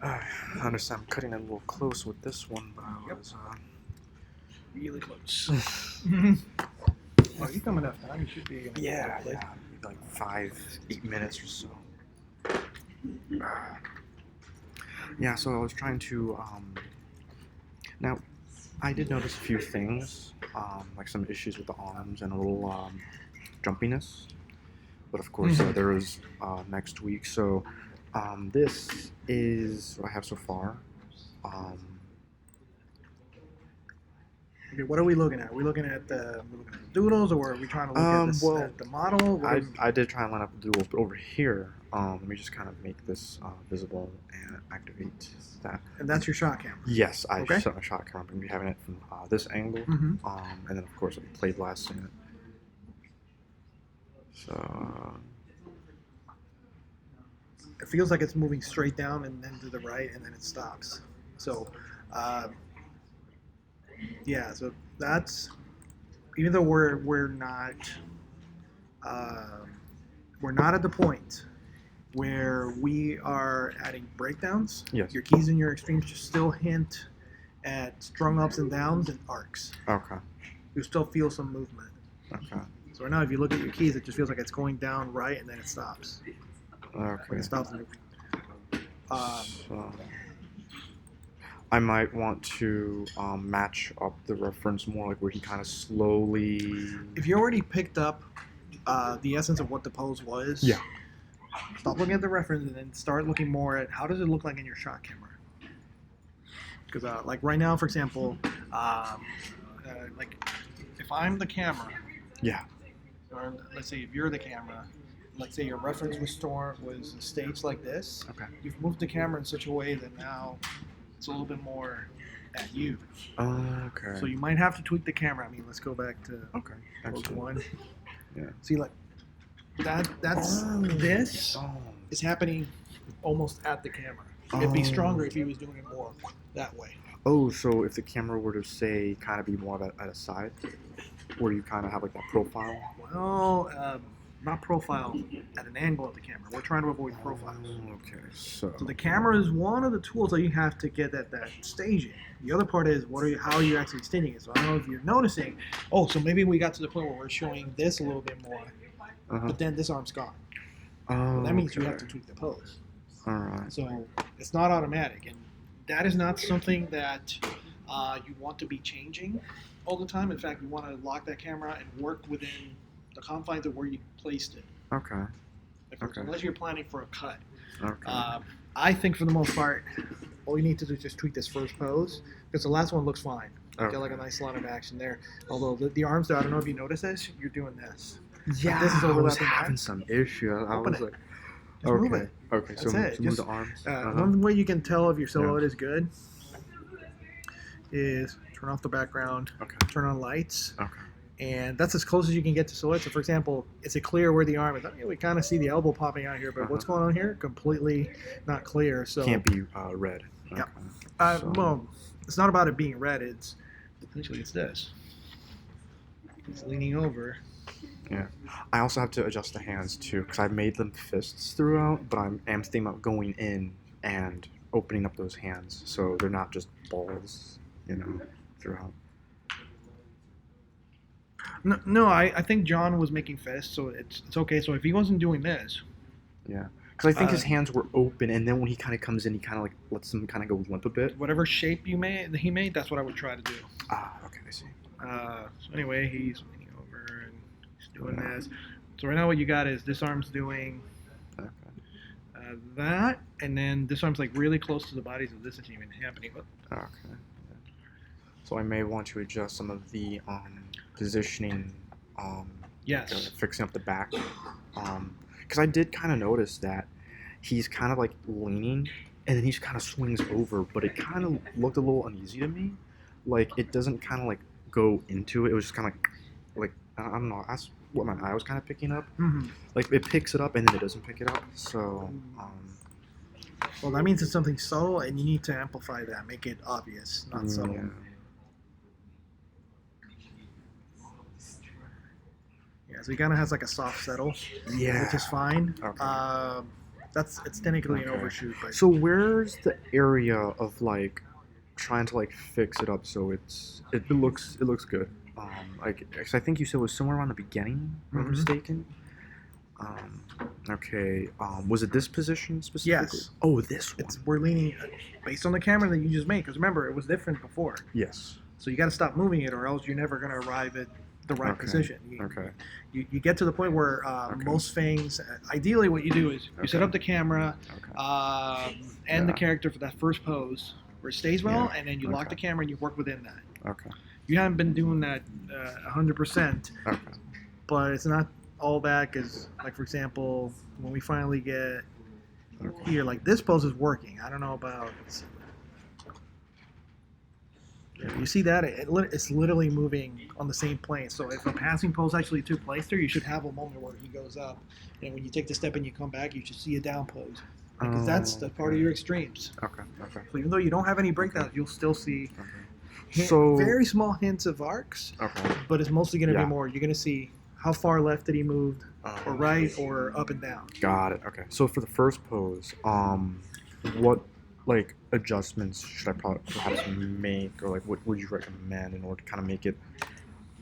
I understand I'm cutting it a little close with this one, but I was really close. Well, you come enough time, you should be. Yeah, maybe like 8 minutes or so. Yeah, so I was trying to. Now, I did notice a few things, like some issues with the arms and a little jumpiness. But of course, there is next week. So this is what I have so far. Okay, what are we looking at? Are we looking at the doodles, or are we trying to look at, this, at the model? I did try and line up the doodles, but over here, let me just kind of make this visible and activate that. And that's your shot camera? Yes, I set my shot camera. I'm going to be having it from this angle, and then of course I'll be play blasting it. So it feels like it's moving straight down and then to the right, and then it stops. So, yeah. So that's, even though we're not at the point where we are adding breakdowns. Yes. Your keys and your extremes just still hint at strung ups and downs and arcs. Okay. You still feel some movement. Okay. So right now, if you look at your keys, it just feels like it's going down right, and then it stops. Okay. When it stops. So I might want to match up the reference more, like where he kind of slowly. If you already picked up the essence of what the pose was, yeah. Stop looking at the reference and then start looking more at how does it look like in your shot camera. Because like right now, for example, like if I'm the camera. Yeah. Or let's say if you're the camera, let's say your reference was staged like this. Okay. You've moved the camera in such a way that now it's a little bit more at you. Okay. So you might have to tweak the camera. I mean, let's go back to pose one. Yeah. See, like that's this is happening almost at the camera. It'd be stronger if he was doing it more that way. Oh, so if the camera were to say kind of be more at a side, where you kind of have like that profile? Well, not profile, at an angle of the camera. We're trying to avoid profiles. Okay, so the camera is one of the tools that you have to get at that staging. The other part is how are you actually extending it? So I don't know if you're noticing. Oh, so maybe we got to the point where we're showing this a little bit more, but then this arm's gone. Oh, that means you have to tweak the pose. All right. So it's not automatic, and that is not something that you want to be changing all the time. In fact, you want to lock that camera and work within the confines of where you placed it. Okay. Unless you're planning for a cut. Okay. I think for the most part, all you need to do is just tweak this first pose, because the last one looks fine. You get like a nice line of action there. Although the arms there, I don't know if you notice this, you're doing this. Yeah, this is I was having some issue. I was like, move it. Okay, so move the arms. One way you can tell if your silhouette is good is turn off the background, turn on lights, and that's as close as you can get to silhouette. So for example, is it clear where the arm is? I mean, we kind of see the elbow popping out here, but what's going on here? Completely not clear. So can't be red. Yeah. Well, it's not about it being red. It's essentially it's this. It's leaning over. Yeah. I also have to adjust the hands too, because I've made them fists throughout, but I'm thinking about going in and opening up those hands so they're not just balls, throughout. No, I think John was making fists, so it's okay. So if he wasn't doing this. Yeah. Because I think his hands were open, and then when he kind of comes in, he kind of like lets them kind of go limp a bit. Whatever shape he made, that's what I would try to do. Okay, I see. So anyway, he's leaning over and he's doing this. So right now what you got is this arm's doing that, and then this arm's like really close to the body, so this isn't even happening. Okay. So I may want to adjust some of the positioning. Yes. Fixing up the back. Because I did kind of notice that he's kind of like leaning, and then he just kind of swings over, but it kind of looked a little uneasy to me. Like it doesn't kind of like go into it. It was just kind of like I don't know. That's what my eye was kind of picking up. Like it picks it up and then it doesn't pick it up. So. Well, that means it's something subtle, and you need to amplify that, make it obvious, not subtle. Yeah. Yeah, so he kind of has like a soft settle, Yeah. which is fine. Okay. It's technically an Okay. overshoot, but So where's the area of like trying to like fix it up so it looks good? Like 'cause I think you said it was somewhere around the beginning, if I'm not Mhm. mistaken. Um, okay. Was it this position specifically? Yes. Oh, this one. we're leaning based on the camera that you just made. Because remember, it was different before. Yes. So you got to stop moving it, or else you're never going to arrive at the right Okay. position. Okay. You get to the point where Okay. most fangs. Ideally, what you do is you set Okay. up the camera Okay. and the Yeah. character for that first pose where it stays well, Yeah. and then you lock Okay. the camera and you work within that. Okay. You haven't been doing that 100%, Okay. but it's not all bad because, like for example, when we finally get Okay. here, like this pose is working. I don't know about. You see that it's literally moving on the same plane. So if a passing pose actually took place there, you should have a moment where he goes up, and when you take the step and you come back, you should see a down pose because that's the part of your extremes. Okay. Okay. So even though you don't have any breakdowns, you'll still see Okay. So very small hints of arcs, okay. but it's mostly going to Yeah. be more. You're going to see how far left did he move, or right, or up and down. Got it. Okay. So for the first pose, what like adjustments should I perhaps make, or like what would you recommend in order to kind of make it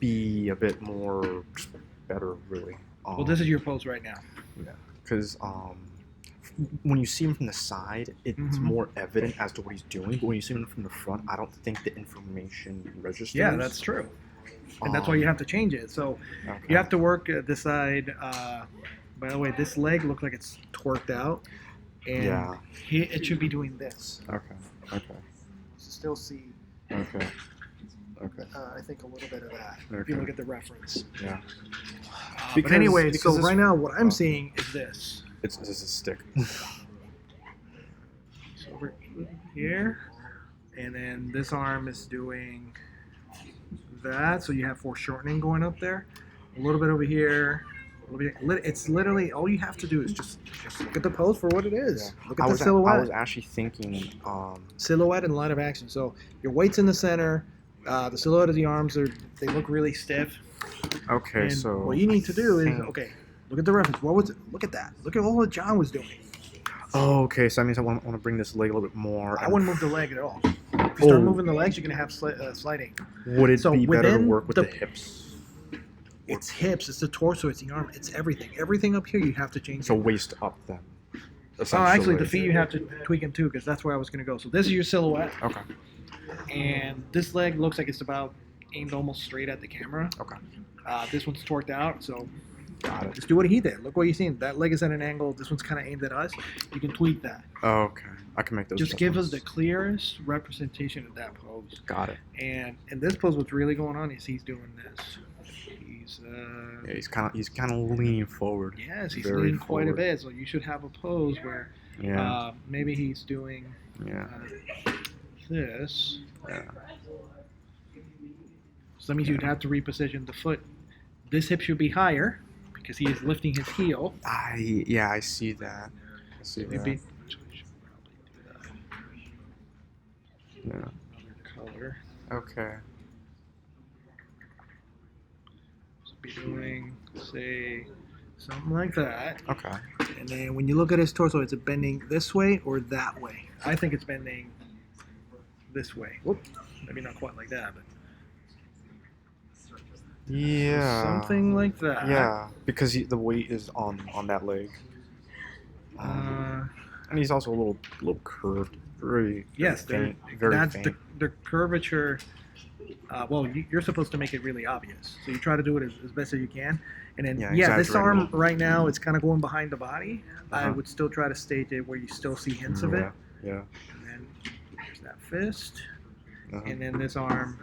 be a bit more just better, really? Well, this is your pose right now. Yeah, because when you see him from the side, it's Mhm. more evident as to what he's doing. But when you see him from the front, I don't think the information registers. Yeah, that's true. And that's why you have to change it. So Okay. you have to work this side. By the way, this leg looks like it's twerked out, and Yeah. it should be doing this. Okay. Okay. Still see, Okay. Okay. I think, a little bit of that if Okay. you look at the reference. Yeah. But Because- anyway, because so this- right now what I'm oh. seeing is this. It's just a stick. So over here, and then this arm is doing that. So you have foreshortening going up there. A little bit over here. A little bit. It's literally all you have to do is just look at the pose for what it is. Look at I the was silhouette. I was actually thinking. Silhouette and line of action. So your weight's in the center. The silhouette of the arms they look really stiff. Okay, And so what you need to do is think- okay. Look at the reference. What was it? Look at that. Look at all that John was doing. Oh, okay. So that means I want to bring this leg a little bit more. I and wouldn't move the leg at all. If you start Oh. moving the legs, you're gonna have sliding. Would it So be better to within work with the the- hips? It's hips. It's the torso. It's the arm. It's everything. Everything up here you have to change. So waist up then. Oh, actually, the feet you have to tweak them too, because that's where I was gonna go. So this is your silhouette, Okay. and this leg looks like it's about aimed almost straight at the camera. Okay. This one's torqued out, so Got it. just do what he did. Look what you're seeing. That leg is at an angle. This one's kind of aimed at us. You can tweak that. Okay. I can make those. Just give us the adjustments. clearest representation of that pose. Got it. And in this pose, what's really going on is he's doing this. He's Yeah, he's kind of leaning forward. yes, he's very leaning quite a forward. bit. So you should have a pose where Yeah. maybe he's doing Yeah. this. Yeah. So that means you'd have to reposition the foot. This hip should be higher because he is lifting his heel. I see that. I see that. Maybe Yeah. another color. Okay. So be doing, say, something like that. Okay. And then when you look at his torso, is it bending this way or that way? I think it's bending this way. Whoop. Maybe not quite like that, but Yeah. something like that. Yeah, because the weight is on that leg. Uh, And he's also a little curved. Very yes, faint. Very that's faint. the curvature. Well, you're supposed to make it really obvious, so you try to do it as best as you can. And then, Yeah, this exaggerate a arm little. right now it's kind of going behind the body. I Uh-huh. would still try to stage it where you still see hints of it. Yeah. And then there's that fist, Uh-huh. and then this arm.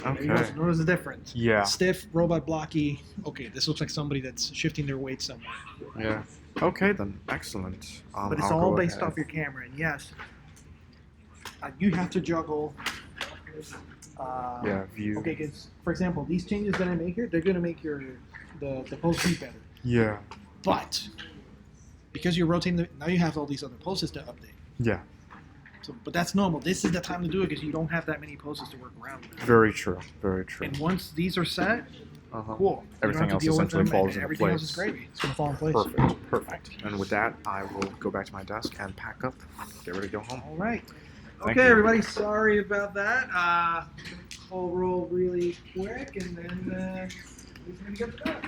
Okay. Notice the difference. Yeah. Stiff, robot blocky. Okay, this looks like somebody that's shifting their weight somewhere. Yeah. Okay then. Excellent. But it's I'll all go based ahead. off your camera, and yes, you have to juggle. Yeah. View. Okay, because for example, these changes that I make here, they're gonna make the pose be better. Yeah. But because you're rotating, now you have all these other poses to update. Yeah. So, but that's normal. This is the time to do it because you don't have that many poses to work around with. Very true. Very true. And once these are set, cool. Everything else essentially falls into everything place. else is gravy. It's gonna fall in place. Perfect. And with that, I will go back to my desk and pack up, get ready to go home. All right. Thank Okay, you. everybody. Sorry about that. I'll roll really quick, and then we're gonna get to that.